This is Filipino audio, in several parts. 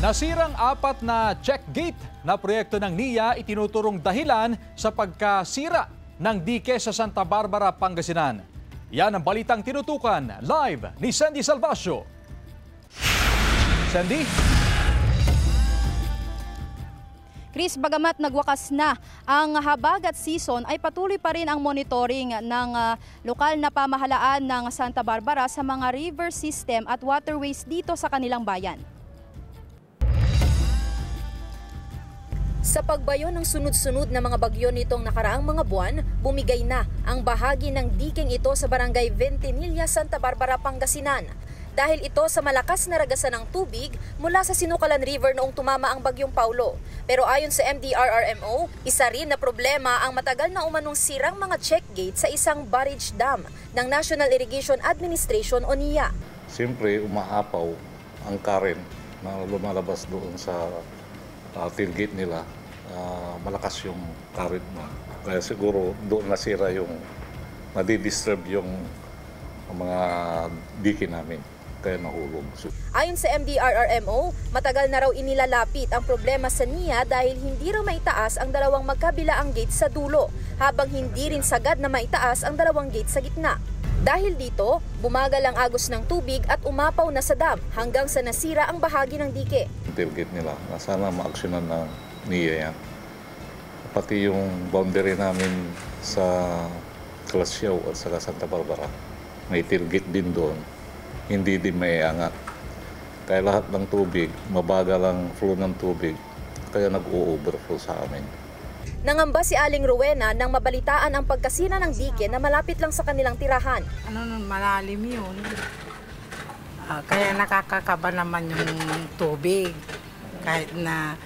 Nasirang 4 na check gate na proyekto ng NIA itinuturong dahilan sa pagkasira ng dike sa Santa Barbara, Pangasinan. Yan ang balitang tinutukan live ni Sandy Salvacio. Sandy? Chris, bagamat nagwakas na ang habagat season, ay patuloy pa rin ang monitoring ng lokal na pamahalaan ng Santa Barbara sa mga river system at waterways dito sa kanilang bayan. Sa pagbayo ng sunod-sunod na mga bagyo nitong nakaraang mga buwan, bumigay na ang bahagi ng diking ito sa barangay Ventinilla, Santa Barbara, Pangasinan. Dahil ito sa malakas na ragasan ng tubig mula sa Sinukalan River noong tumama ang bagyong Paulo. Pero ayon sa MDRRMO, isa rin na problema ang matagal na umanong sirang mga check gate sa isang barrage dam ng National Irrigation Administration o NIA. Siyempre, umaapaw ang current na lumalabas doon sa tailgate nila. Malakas yung current mo. Kaya siguro doon nasira yung, nadidisturb yung mga dike namin. Kaya nahulog. Ayon sa MDRRMO, matagal na raw inilalapit ang problema sa NIA dahil hindi raw maitaas ang dalawang magkabilaang gate sa dulo, habang hindi rin sagad na maitaas ang dalawang gate sa gitna. Dahil dito, bumagal ang agos ng tubig at umapaw na sa dam hanggang sa nasira ang bahagi ng dike. Tailgate nila, na sana maaksyonan ng NIA yan. Pati yung boundary namin sa Calasiao at sa Santa Barbara, may tailgate din doon. Hindi din may angat. Kaya lahat ng tubig, mabagal ang flow ng tubig, kaya nag-o-overflow sa amin. Nangamba si Aling Rowena nang mabalitaan ang pagkasira ng dike na malapit lang sa kanilang tirahan. Malalim yun. Kaya nakakakaba naman yung tubig. Kahit na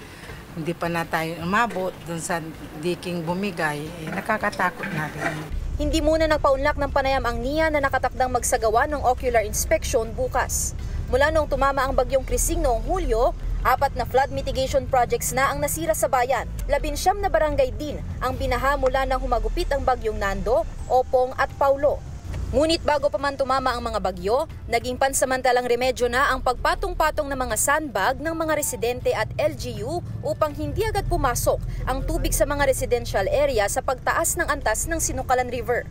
hindi pa na tayo umabot dun sa diking bumigay, nakakatakot na rin. Hindi muna nagpaunlak ng panayam ang NIA na nakatakdang magsagawa ng ocular inspection bukas. Mula noong tumama ang bagyong Krising noong Hulyo, 4 na flood mitigation projects na ang nasira sa bayan. 19 na barangay din ang binaha mula nang humagupit ang bagyong Nando, Opong at Paulo. Ngunit bago pa man tumama ang mga bagyo, naging pansamantalang remedyo na ang pagpatong-patong ng mga sandbag ng mga residente at LGU upang hindi agad pumasok ang tubig sa mga residential area sa pagtaas ng antas ng Sinukalan River.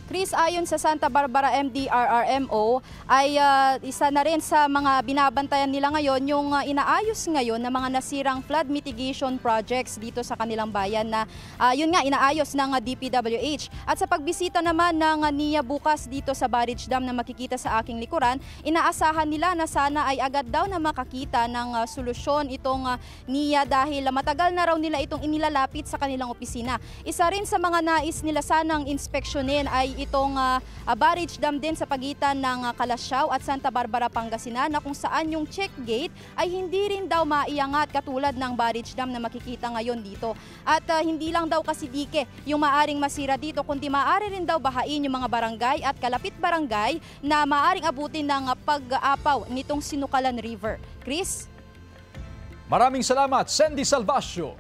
Chris, ayon sa Santa Barbara MDRRMO ay isa na rin sa mga binabantayan nila ngayon yung inaayos ngayon na mga nasirang flood mitigation projects dito sa kanilang bayan na yun nga inaayos ng DPWH. At sa pagbisita naman ng NIA bukas dito sa barrage dam na makikita sa aking likuran, inaasahan nila na sana ay agad daw na makakita ng solusyon itong NIA dahil matagal na raw nila itong inilalapit sa kanilang opisina. Isa rin sa mga nais nila sanang inspeksyonin ay itong barrage dam din sa pagitan ng Calasiao at Santa Barbara, Pangasinan na kung saan yung check gate ay hindi rin daw maiangat katulad ng barrage dam na makikita ngayon dito. At hindi lang daw kasi dike yung maaring masira dito kundi maaari rin daw bahain yung mga barangay at kalapit barangay na maaring abutin ng pag-aapaw nitong Sinukalan River. Chris? Maraming salamat, Sandy Salvacio.